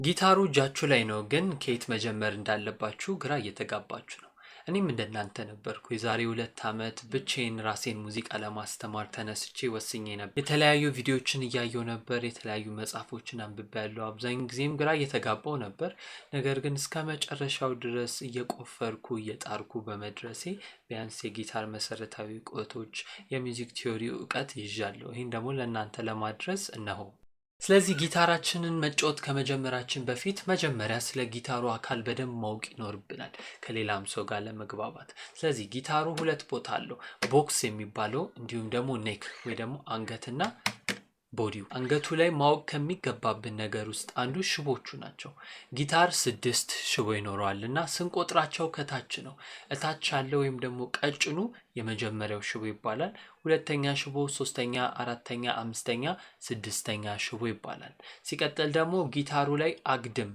ጊታሩ እጃችሁ ላይ ነው፣ ግን ከየት መጀመር እንዳለባችሁ ግራ እየተጋባችሁ ነው። እኔም እንደናንተ ነበርኩ። የዛሬ 2 ዓመት ብቻዬን ራሴን ሙዚቃ ለማስተማር ተነስቼ ወስኜ ነበር። የተለያዩ ቪዲዮዎችን እያየሁ ነበር፣ የተለያዩ መጽሐፎችን አንብቤያለሁ። አብዛኛውን ጊዜም ግራ እየተጋባው ነበር። ነገር ግን እስከ መጨረሻው ድረስ እየቆፈርኩ እየጣርኩ በመድረሴ ቢያንስ የጊታር መሰረታዊ እውቀቶች፣ የሚውዚክ ቲዮሪ እውቀት ይዣለሁ። ይህን ደግሞ ለእናንተ ለማድረስ እነሆ። ስለዚህ ጊታራችንን መጫወት ከመጀመራችን በፊት መጀመሪያ ስለ ጊታሩ አካል በደንብ ማወቅ ይኖርብናል፣ ከሌላም ሰው ጋር ለመግባባት። ስለዚህ ጊታሩ 2 ቦታ አለው፣ ቦክስ የሚባለው እንዲሁም ደግሞ ኔክ ወይ ደግሞ አንገትና ቦዲው። አንገቱ ላይ ማወቅ ከሚገባብን ነገር ውስጥ አንዱ ሽቦቹ ናቸው። ጊታር 6 ሽቦ ይኖረዋል እና ስንቆጥራቸው ከታች ነው። እታች ያለው ወይም ደግሞ ቀጭኑ የመጀመሪያው ሽቦ ይባላል። ሁለተኛ ሽቦ፣ ሶስተኛ፣ አራተኛ፣ አምስተኛ፣ ስድስተኛ ሽቦ ይባላል። ሲቀጥል ደግሞ ጊታሩ ላይ አግድም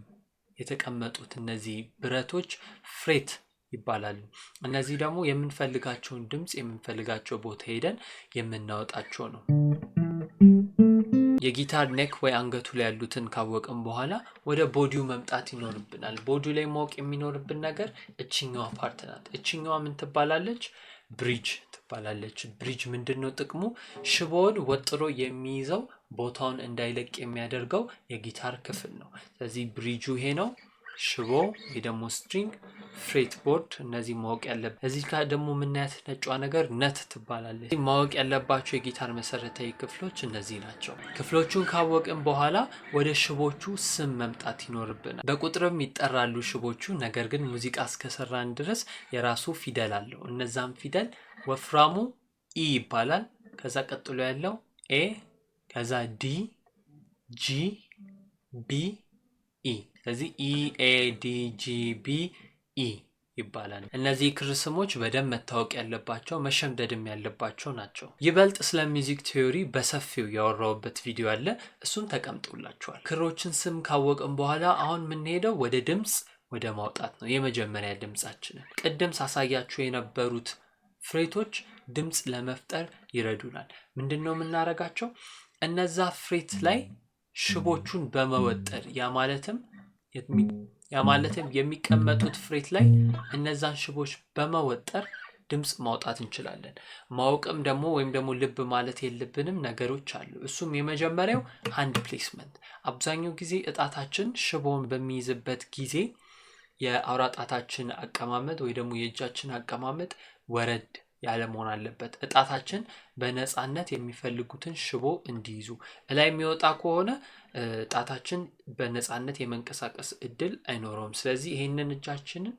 የተቀመጡት እነዚህ ብረቶች ፍሬት ይባላሉ። እነዚህ ደግሞ የምንፈልጋቸውን ድምጽ የምንፈልጋቸው ቦታ ሄደን የምናወጣቸው ነው። የጊታር ኔክ ወይ አንገቱ ላይ ያሉትን ካወቅን በኋላ ወደ ቦዲው መምጣት ይኖርብናል። ቦዲው ላይ ማወቅ የሚኖርብን ነገር እችኛዋ ፓርት ናት። እችኛዋ ምን ትባላለች? ብሪጅ ትባላለች። ብሪጅ ምንድነው ጥቅሙ? ሽቦውን ወጥሮ የሚይዘው ቦታውን እንዳይለቅ የሚያደርገው የጊታር ክፍል ነው። ስለዚህ ብሪጁ ይሄ ነው። ሽቦ ወይ ደግሞ ስትሪንግ፣ ፍሬት ቦርድ፣ እነዚህ ማወቅ ያለብን። እዚህ ጋር ደግሞ የምናያት ነጯ ነገር ነት ትባላለች። ማወቅ ያለባቸው የጊታር መሰረታዊ ክፍሎች እነዚህ ናቸው። ክፍሎቹን ካወቅን በኋላ ወደ ሽቦቹ ስም መምጣት ይኖርብናል። በቁጥርም ይጠራሉ ሽቦቹ። ነገር ግን ሙዚቃ እስከሰራን ድረስ የራሱ ፊደል አለው። እነዛም ፊደል ወፍራሙ ኢ ይባላል። ከዛ ቀጥሎ ያለው ኤ፣ ከዛ ዲ፣ ጂ፣ ቢ፣ ኢ። ስለዚህ ኢ፣ ኤ፣ ዲ፣ ጂ፣ ቢ፣ ኢ ይባላል። እነዚህ ክር ስሞች በደንብ መታወቅ ያለባቸው መሸምደድም ያለባቸው ናቸው። ይበልጥ ስለ ሚውዚክ ቲዮሪ በሰፊው ያወራውበት ቪዲዮ አለ፣ እሱን ተቀምጦላችኋል። ክሮችን ስም ካወቅን በኋላ አሁን የምንሄደው ወደ ድምጽ ወደ ማውጣት ነው። የመጀመሪያ ድምጻችንን ቅድም ሳሳያችሁ የነበሩት ፍሬቶች ድምጽ ለመፍጠር ይረዱናል። ምንድነው የምናረጋቸው? እነዛ ፍሬት ላይ ሽቦቹን በመወጠር ያ ማለትም የሚቀመጡት ፍሬት ላይ እነዛን ሽቦች በመወጠር ድምጽ ማውጣት እንችላለን። ማወቅም ደግሞ ወይም ደግሞ ልብ ማለት የለብንም ነገሮች አሉ። እሱም የመጀመሪያው ሃንድ ፕሌስመንት። አብዛኛው ጊዜ እጣታችን ሽቦውን በሚይዝበት ጊዜ የአውራ ጣታችን አቀማመጥ ወይ ደግሞ የእጃችን አቀማመጥ ወረድ ያለ መሆን አለበት። እጣታችን በነፃነት የሚፈልጉትን ሽቦ እንዲይዙ። ላይ የሚወጣ ከሆነ ጣታችን በነፃነት የመንቀሳቀስ እድል አይኖረውም። ስለዚህ ይሄንን እጃችንን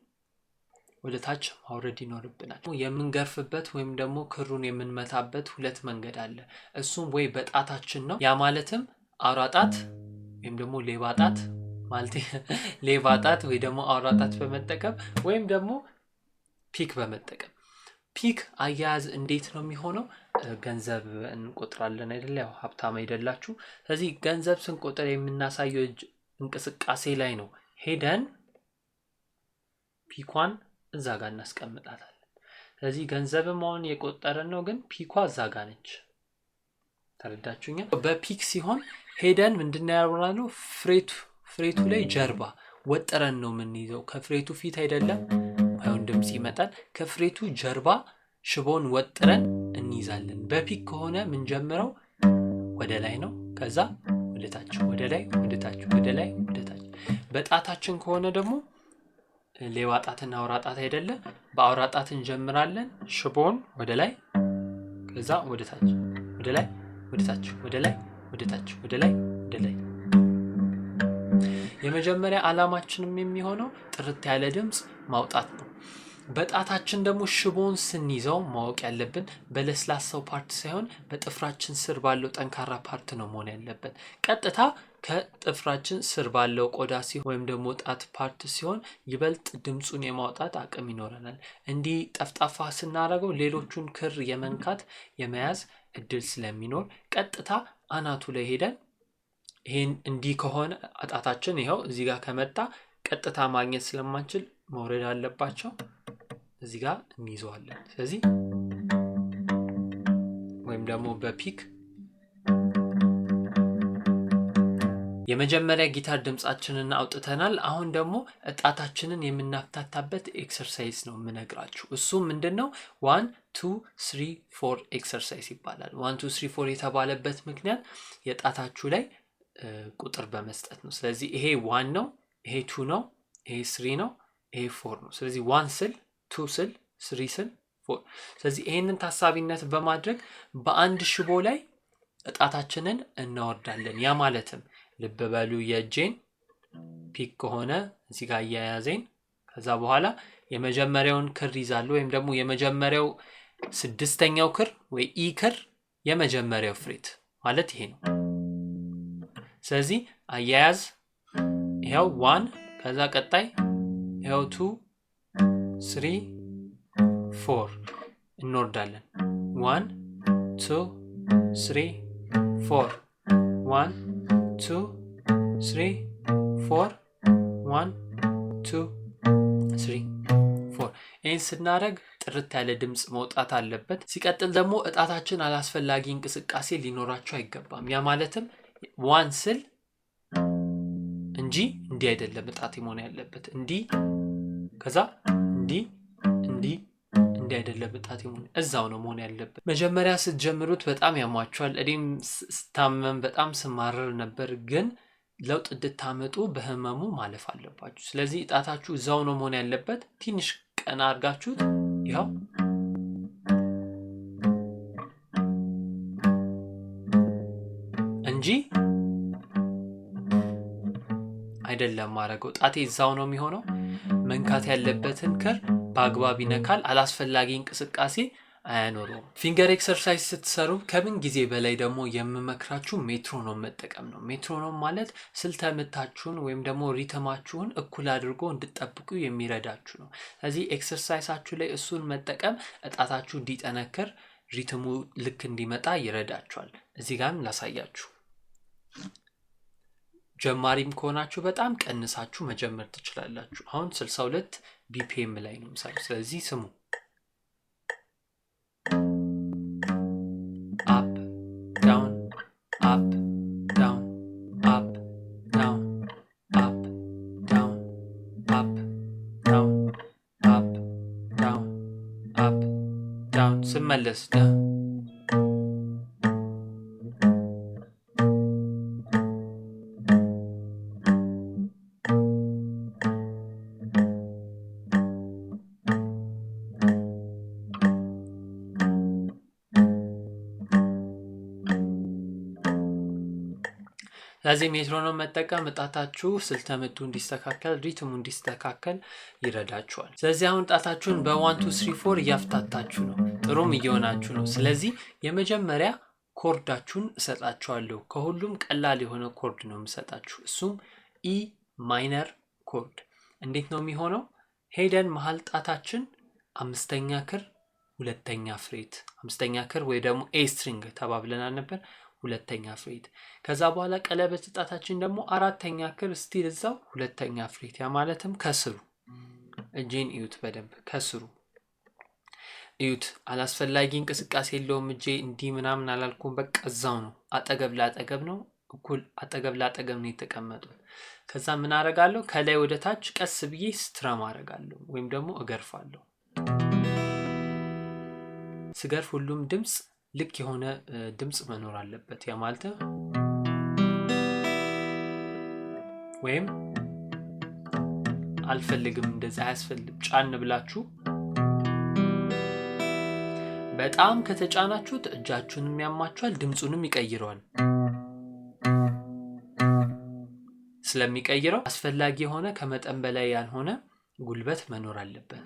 ወደ ታች ማውረድ ይኖርብናል። የምንገርፍበት ወይም ደግሞ ክሩን የምንመታበት 2 መንገድ አለ። እሱም ወይ በጣታችን ነው። ያ ማለትም አውራ ጣት ወይም ደግሞ ሌባ ጣት ማለት ሌባ ጣት ወይ ደግሞ አውራ ጣት በመጠቀም ወይም ደግሞ ፒክ በመጠቀም። ፒክ አያያዝ እንዴት ነው የሚሆነው? ገንዘብ እንቆጥራለን አይደል? ያው ሀብታም አይደላችሁ። ስለዚህ ገንዘብ ስንቆጥር የምናሳየው እጅ እንቅስቃሴ ላይ ነው። ሄደን ፒኳን እዛ ጋር እናስቀምጣታለን። ስለዚህ ገንዘብም አሁን የቆጠረን ነው፣ ግን ፒኳ እዛ ጋር ነች። ተረዳችሁኛ? በፒክ ሲሆን ሄደን ምንድነው ያወራነው? ፍሬቱ ላይ ጀርባ ወጥረን ነው የምንይዘው። ከፍሬቱ ፊት አይደለም። አሁን ድምጽ ይመጣል። ከፍሬቱ ጀርባ ሽቦን ወጥረን እንይዛለን። በፒክ ከሆነ ምን ጀምረው ወደ ላይ ነው፣ ከዛ ወደ ታች፣ ወደ ላይ፣ ወደ ታች፣ ወደ ላይ፣ ወደ ታች። በጣታችን ከሆነ ደግሞ ሌባ ጣትና አውራ ጣት አይደለ? በአውራ ጣት እንጀምራለን። ሽቦን ወደ ላይ፣ ከዛ ወደ ታች፣ ወደ ላይ፣ ወደ ታች፣ ወደ ላይ፣ ወደ ታች፣ ወደ ላይ፣ ወደ ላይ። የመጀመሪያ ዓላማችንም የሚሆነው ጥርት ያለ ድምጽ ማውጣት ነው። በጣታችን ደግሞ ሽቦን ስንይዘው ማወቅ ያለብን በለስላሳው ፓርት ሳይሆን በጥፍራችን ስር ባለው ጠንካራ ፓርት ነው መሆን ያለበት። ቀጥታ ከጥፍራችን ስር ባለው ቆዳ ሲሆን ወይም ደግሞ ጣት ፓርት ሲሆን ይበልጥ ድምጹን የማውጣት አቅም ይኖረናል። እንዲህ ጠፍጣፋ ስናደርገው ሌሎቹን ክር የመንካት የመያዝ እድል ስለሚኖር ቀጥታ አናቱ ላይ ሄደን ይሄን እንዲህ ከሆነ ጣታችን ይኸው እዚህ ጋር ከመጣ ቀጥታ ማግኘት ስለማንችል መውረድ አለባቸው። እዚህ ጋር እንይዘዋለን። ስለዚህ ወይም ደግሞ በፒክ የመጀመሪያ ጊታር ድምጻችንን አውጥተናል። አሁን ደግሞ እጣታችንን የምናፍታታበት ኤክሰርሳይዝ ነው የምነግራችሁ። እሱም ምንድነው 1 2 3 4 ኤክሰርሳይዝ ይባላል። 1 2 3 4 የተባለበት ምክንያት የጣታችሁ ላይ ቁጥር በመስጠት ነው። ስለዚህ ይሄ 1 ነው፣ ይሄ 2 ነው፣ ይሄ 3 ነው፣ ይሄ 4 ነው። ስለዚህ 1 ስል 2 ስል 3 ስል 4። ስለዚህ ይሄንን ታሳቢነት በማድረግ በአንድ ሽቦ ላይ እጣታችንን እናወርዳለን። ያ ማለትም ልብ በሉ የእጄን ፒክ ከሆነ እዚህ ጋር ያያዘኝ ከዛ በኋላ የመጀመሪያውን ክር ይዛሉ ወይም ደግሞ የመጀመሪያው ስድስተኛው ክር ወይ ኢ ክር የመጀመሪያው ፍሬት ማለት ይሄ ነው። ስለዚህ አያያዝ ይሄው 1 ከዛ ቀጣይ ይሄው 2 3 4 እንወርዳለን። 1 2 3 4 1 2 3 4 1 2 3 4 ይህን ስናደርግ ጥርት ያለ ድምፅ መውጣት አለበት። ሲቀጥል ደግሞ እጣታችን አላስፈላጊ እንቅስቃሴ ሊኖራቸው አይገባም። ያ ማለትም 1 ስል እንጂ እንዲህ አይደለም እጣቴ መሆን ያለበት እንዲህ ከዛ እንዲህ አይደለም እጣቴ እዛው ነው መሆን ያለበት። መጀመሪያ ስትጀምሩት በጣም ያሟቸዋል። እኔም ስታመም በጣም ስማረር ነበር፣ ግን ለውጥ እንድታመጡ በህመሙ ማለፍ አለባችሁ። ስለዚህ እጣታችሁ እዛው ነው መሆን ያለበት። ትንሽ ቀና አድርጋችሁት ይኸው እንጂ አይደለም ማረገው። ጣቴ እዛው ነው የሚሆነው። መንካት ያለበትን ክር በአግባብ ይነካል። አላስፈላጊ እንቅስቃሴ አያኖረውም። ፊንገር ኤክሰርሳይዝ ስትሰሩ ከምን ጊዜ በላይ ደግሞ የምመክራችሁ ሜትሮኖም መጠቀም ነው። ሜትሮኖም ማለት ስልተ ምታችሁን ወይም ደግሞ ሪትማችሁን እኩል አድርጎ እንድትጠብቁ የሚረዳችሁ ነው። ስለዚህ ኤክሰርሳይሳችሁ ላይ እሱን መጠቀም እጣታችሁ እንዲጠነክር ሪትሙ ልክ እንዲመጣ ይረዳችኋል። እዚህ ጋርም ላሳያችሁ። ጀማሪም ከሆናችሁ በጣም ቀንሳችሁ መጀመር ትችላላችሁ። አሁን 62 ቢፒኤም ላይ ነው የምሰራው። ስለዚህ ስሙ አፕ ዳውን አፕ ዳውን አፕ ዳውን አፕ ዳውን አፕ ዳውን አፕ ዳውን አፕ ዳውን ስመለስ ስለዚህ ሜትሮኖም መጠቀም እጣታችሁ ስልተ ምቱ እንዲስተካከል ሪትሙ እንዲስተካከል ይረዳችኋል። ስለዚህ አሁን እጣታችሁን በ1 2 3 4 እያፍታታችሁ ነው፣ ጥሩም እየሆናችሁ ነው። ስለዚህ የመጀመሪያ ኮርዳችሁን እሰጣችኋለሁ። ከሁሉም ቀላል የሆነ ኮርድ ነው የምሰጣችሁ። እሱም ኢ ማይነር ኮርድ። እንዴት ነው የሚሆነው? ሄደን መሀል ጣታችን አምስተኛ ክር ሁለተኛ ፍሬት፣ አምስተኛ ክር ወይ ደግሞ ኤ ስትሪንግ ተባብለናል ነበር፣ ሁለተኛ ፍሬት። ከዛ በኋላ ቀለበት ጣታችን ደግሞ አራተኛ ክር ስቲል እዛው ሁለተኛ ፍሬት። ያ ማለትም ከስሩ እጄን እዩት፣ በደንብ ከስሩ እዩት። አላስፈላጊ እንቅስቃሴ የለውም። እጄ እንዲህ ምናምን አላልኩም። በቃ እዛው ነው፣ አጠገብ ላጠገብ ነው፣ እኩል አጠገብ ላጠገብ ነው የተቀመጡት። ከዛ ምን አረጋለሁ? ከላይ ወደ ታች ቀስ ብዬ ስትረም አረጋለሁ ወይም ደግሞ እገርፋለሁ። ስገርፍ ሁሉም ድምፅ ልክ የሆነ ድምፅ መኖር አለበት። ያ ማለት ወይም አልፈልግም እንደዛ አያስፈልግም ጫን ብላችሁ። በጣም ከተጫናችሁት እጃችሁንም ያማችኋል፣ ድምፁንም ይቀይረዋል። ስለሚቀይረው አስፈላጊ የሆነ ከመጠን በላይ ያልሆነ ጉልበት መኖር አለበት።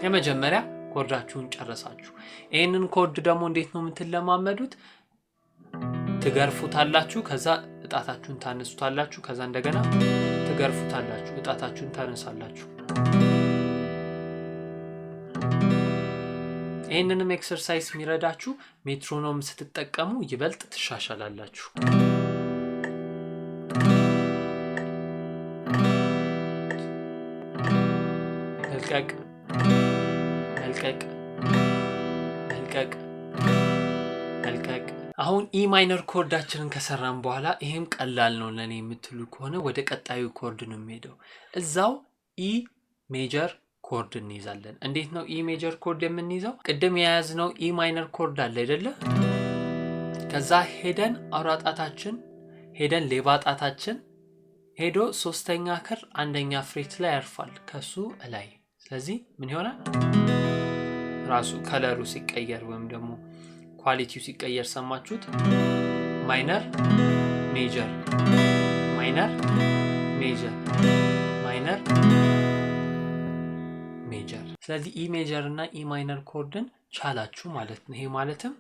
የመጀመሪያ ኮርዳችሁን ጨረሳችሁ። ይሄንን ኮርድ ደግሞ እንዴት ነው የምትለማመዱት? ትገርፉታላችሁ፣ ከዛ እጣታችሁን ታነሱታላችሁ፣ ከዛ እንደገና ትገርፉታላችሁ፣ እጣታችሁን ታነሳላችሁ። ይሄንንም ኤክሰርሳይዝ የሚረዳችሁ ሜትሮኖም ስትጠቀሙ ይበልጥ ትሻሻላላችሁ። መልቀቅ መልቀቅ መልቀቅ መልቀቅ አሁን ኢ ማይነር ኮርዳችንን ከሰራን በኋላ ይሄም ቀላል ነው ለኔ የምትሉ ከሆነ ወደ ቀጣዩ ኮርድ ነው የሚሄደው። እዛው ኢ ሜጀር ኮርድ እንይዛለን። እንዴት ነው ኢ ሜጀር ኮርድ የምንይዘው? ቅድም የያዝነው ኢ ማይነር ኮርድ አለ አይደለ? ከዛ ሄደን አውራጣታችን ሄደን ሌባጣታችን ሄዶ ሶስተኛ ክር አንደኛ ፍሬት ላይ ያርፋል ከሱ ላይ። ስለዚህ ምን ይሆናል? ራሱ ከለሩ ሲቀየር ወይም ደግሞ ኳሊቲው ሲቀየር ሰማችሁት? ማይነር ሜጀር ማይነር ሜጀር ማይነር ሜጀር። ስለዚህ ኢ ሜጀር እና ኢ ማይነር ኮርድን ቻላችሁ ማለት ነው። ይሄ ማለትም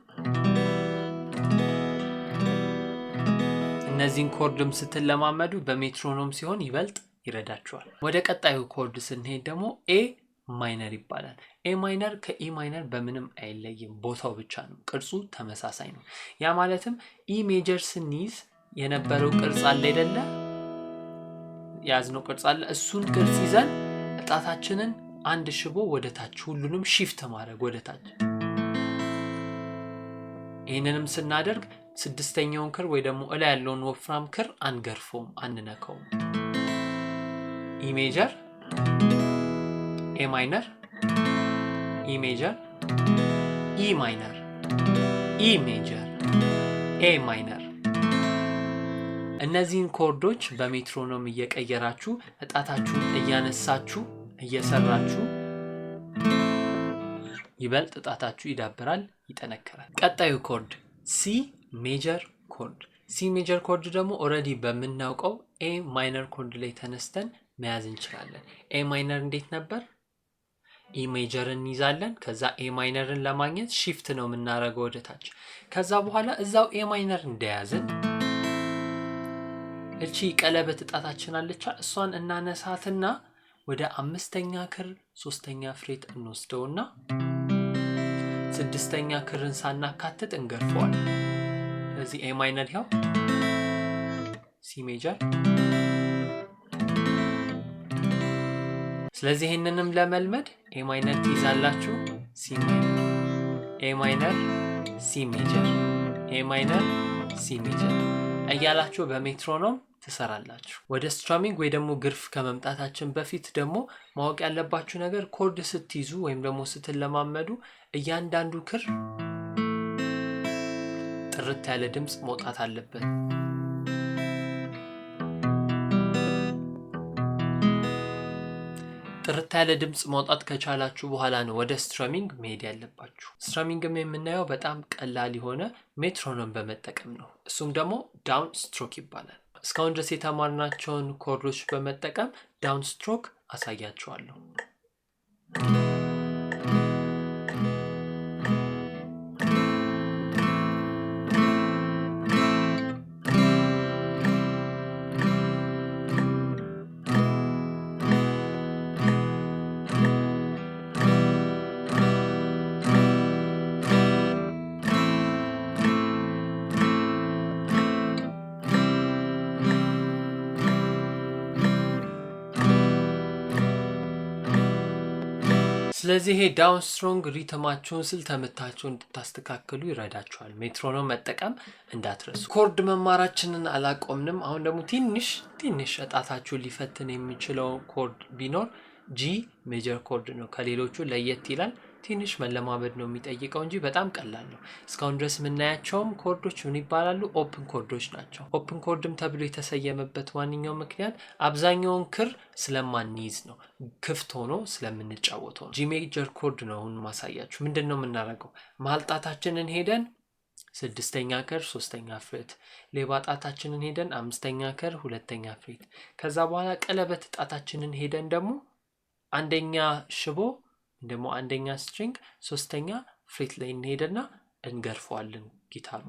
እነዚህን ኮርድም ስትለማመዱ በሜትሮኖም ሲሆን ይበልጥ ይረዳችኋል። ወደ ቀጣዩ ኮርድ ስንሄድ ደግሞ ኤ ማይነር ይባላል። ኤ ማይነር ከኢ ማይነር በምንም አይለይም፣ ቦታው ብቻ ነው፣ ቅርጹ ተመሳሳይ ነው። ያ ማለትም ኢ ሜጀር ስንይዝ የነበረው ቅርጽ አለ አይደለ? ያዝነው ቅርጽ አለ። እሱን ቅርጽ ይዘን ጣታችንን አንድ ሽቦ ወደ ታች ሁሉንም ሺፍት ማድረግ ወደ ታች። ይህንንም ስናደርግ ስድስተኛውን ክር ወይ ደግሞ እላይ ያለውን ወፍራም ክር አንገርፈውም፣ አንነካውም። ኢ ሜጀር ኤ ማይነር ኢ ሜጀር ኢ ማይነር ኢ ሜጀር ኤ ማይነር። እነዚህን ኮርዶች በሜትሮኖም እየቀየራችሁ እጣታችሁን እያነሳችሁ እየሰራችሁ ይበልጥ እጣታችሁ ይዳብራል፣ ይጠነከራል። ቀጣዩ ኮርድ ሲ ሜጀር ኮርድ። ሲ ሜጀር ኮርድ ደግሞ ኦልሬዲ በምናውቀው ኤ ማይነር ኮርድ ላይ ተነስተን መያዝ እንችላለን። ኤ ማይነር እንዴት ነበር? ኢ ሜጀርን እንይዛለን። ከዛ ኤ ማይነርን ለማግኘት ሺፍት ነው የምናደርገው ወደ ታች። ከዛ በኋላ እዛው ኤ ማይነር እንደያዝን እቺ ቀለበት እጣታችን አለቻ፣ እሷን እናነሳትና ወደ አምስተኛ ክር ሶስተኛ ፍሬት እንወስደውና ስድስተኛ ክርን ሳናካትት እንገርፈዋለን። ስለዚህ ኤ ማይነር ይኸው ሲ ሜጀር። ስለዚህ ይህንንም ለመልመድ ኤ ማይነር ትይዛላችሁ፣ ሲ ማይነር፣ ኤ ማይነር፣ ሲ ሜጀር፣ ኤ ማይነር፣ ሲ ሜጀር እያላችሁ በሜትሮኖም ትሰራላችሁ። ወደ ስትራሚንግ ወይ ደግሞ ግርፍ ከመምጣታችን በፊት ደግሞ ማወቅ ያለባችሁ ነገር ኮርድ ስትይዙ ወይም ደግሞ ስትለማመዱ እያንዳንዱ ክር ጥርት ያለ ድምፅ መውጣት አለበት። ጥርት ያለ ድምፅ ማውጣት ከቻላችሁ በኋላ ነው ወደ ስትራሚንግ መሄድ ያለባችሁ። ስትራሚንግም የምናየው በጣም ቀላል የሆነ ሜትሮኖም በመጠቀም ነው። እሱም ደግሞ ዳውን ስትሮክ ይባላል። እስካሁን ድረስ የተማርናቸውን ኮርዶች በመጠቀም ዳውን ስትሮክ አሳያችኋለሁ። ስለዚህ ይሄ ዳውን ስትሮንግ ሪትማችሁን ስልተምታችሁን እንድታስተካክሉ ይረዳችኋል። ሜትሮኖም መጠቀም እንዳትረሱ። ኮርድ መማራችንን አላቆምንም። አሁን ደግሞ ትንሽ እጣታችሁን ሊፈትን የሚችለው ኮርድ ቢኖር ጂ ሜጀር ኮርድ ነው። ከሌሎቹ ለየት ይላል። ትንሽ መለማመድ ነው የሚጠይቀው እንጂ በጣም ቀላል ነው። እስካሁን ድረስ የምናያቸውም ኮርዶች ምን ይባላሉ? ኦፕን ኮርዶች ናቸው። ኦፕን ኮርድም ተብሎ የተሰየመበት ዋነኛው ምክንያት አብዛኛውን ክር ስለማንይዝ ነው፣ ክፍት ሆኖ ስለምንጫወተው ነው። ጂ ሜጀር ኮርድ ነው አሁን ማሳያችሁ። ምንድን ነው የምናደርገው? መሀል ጣታችንን ሄደን ስድስተኛ ክር ሶስተኛ ፍሬት፣ ሌባ ጣታችንን ሄደን አምስተኛ ክር ሁለተኛ ፍሬት፣ ከዛ በኋላ ቀለበት ጣታችንን ሄደን ደግሞ አንደኛ ሽቦ ደግሞ አንደኛ ስትሪንግ ሶስተኛ ፍሬት ላይ እንሄድና እንገርፈዋለን ጊታሩ።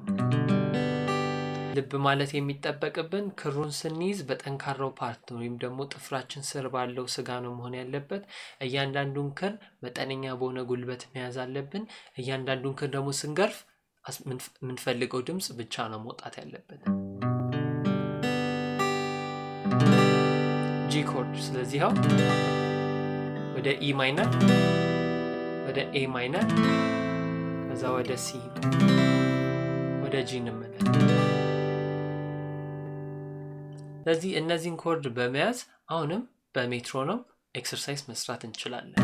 ልብ ማለት የሚጠበቅብን ክሩን ስንይዝ በጠንካራው ፓርት ነው ወይም ደግሞ ጥፍራችን ስር ባለው ስጋ ነው መሆን ያለበት። እያንዳንዱን ክር መጠነኛ በሆነ ጉልበት መያዝ አለብን። እያንዳንዱን ክር ደግሞ ስንገርፍ የምንፈልገው ድምፅ ብቻ ነው መውጣት ያለበት። ጂ ኮርድ። ስለዚህ ያው ወደ ኢ ማይነር፣ ወደ ኤ ማይነር፣ ከዛ ወደ ሲ፣ ወደ ጂ እንመለስ። ስለዚህ እነዚህን ኮርድ በመያዝ አሁንም በሜትሮኖም ኤክሰርሳይዝ መስራት እንችላለን።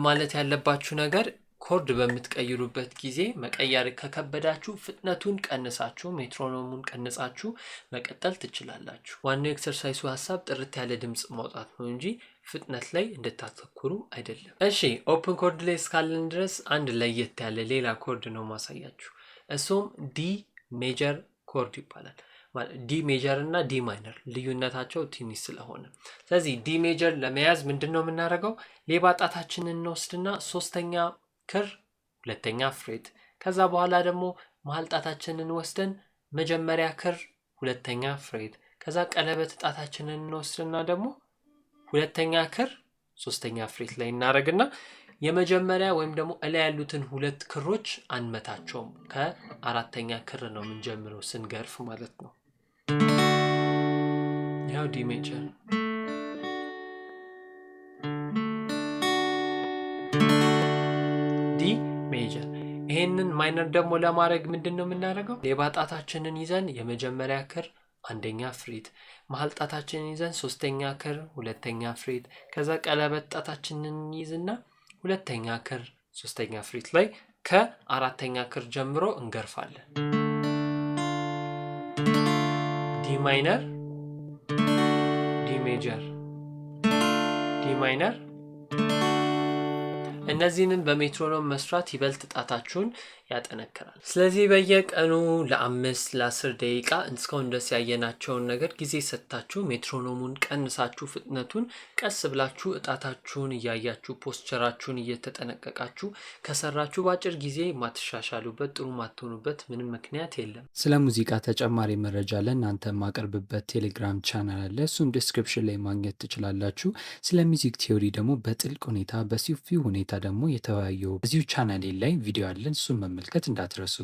ማለት ያለባችሁ ነገር ኮርድ በምትቀይሩበት ጊዜ መቀየር ከከበዳችሁ ፍጥነቱን ቀንሳችሁ ሜትሮኖሙን ቀንሳችሁ መቀጠል ትችላላችሁ። ዋናው ኤክሰርሳይሱ ሀሳብ ጥርት ያለ ድምፅ ማውጣት ነው እንጂ ፍጥነት ላይ እንድታተኩሩ አይደለም። እሺ ኦፕን ኮርድ ላይ እስካለን ድረስ አንድ ለየት ያለ ሌላ ኮርድ ነው ማሳያችሁ። እሱም ዲ ሜጀር ኮርድ ይባላል። ዲ ሜጀር እና ዲ ማይነር ልዩነታቸው ትንሽ ስለሆነ፣ ስለዚህ ዲ ሜጀር ለመያዝ ምንድነው የምናደርገው? ሌባ ጣታችንን እንወስድና ሶስተኛ ክር ሁለተኛ ፍሬት፣ ከዛ በኋላ ደግሞ መሀል ጣታችንን ወስደን መጀመሪያ ክር ሁለተኛ ፍሬት፣ ከዛ ቀለበት ጣታችንን እንወስድና ደግሞ ሁለተኛ ክር ሶስተኛ ፍሬት ላይ እናደርግና የመጀመሪያ ወይም ደግሞ እላይ ያሉትን ሁለት ክሮች አንመታቸውም። ከአራተኛ ክር ነው የምንጀምረው ስንገርፍ ማለት ነው። ያው ዲ ሜጀር ዲ ሜጀር። ይሄንን ማይነር ደግሞ ለማድረግ ምንድነው የምናደርገው? ሌባ ጣታችንን ይዘን የመጀመሪያ ክር አንደኛ ፍሬት፣ መሀል ጣታችንን ይዘን ሶስተኛ ክር ሁለተኛ ፍሬት፣ ከዛ ቀለበት ጣታችንን ይዝና ሁለተኛ ክር ሶስተኛ ፍሬት ላይ ከአራተኛ ክር ጀምሮ እንገርፋለን። ዲ ማይነር ዲ ሜጀር ዲ ማይነር። እነዚህንም በሜትሮኖም መስራት ይበልጥ ጣታችሁን ያጠነክራል። ስለዚህ በየቀኑ ለ5 ለ10 ደቂቃ እስካሁን ድረስ ያየናቸውን ነገር ጊዜ ሰጥታችሁ ሜትሮኖሙን ቀንሳችሁ ፍጥነቱን ቀስ ብላችሁ እጣታችሁን እያያችሁ ፖስቸራችሁን እየተጠነቀቃችሁ ከሰራችሁ በአጭር ጊዜ ማትሻሻሉበት ጥሩ ማትሆኑበት ምንም ምክንያት የለም። ስለ ሙዚቃ ተጨማሪ መረጃ ለእናንተ የማቀርብበት ቴሌግራም ቻናል አለ። እሱም ዲስክሪፕሽን ላይ ማግኘት ትችላላችሁ። ስለ ሚውዚክ ቲዮሪ ደግሞ በጥልቅ ሁኔታ በሰፊው ሁኔታ ደግሞ የተወያየው እዚሁ ቻናሌ ላይ ቪዲዮ አለን። እሱም መመልከት እንዳትረሱ።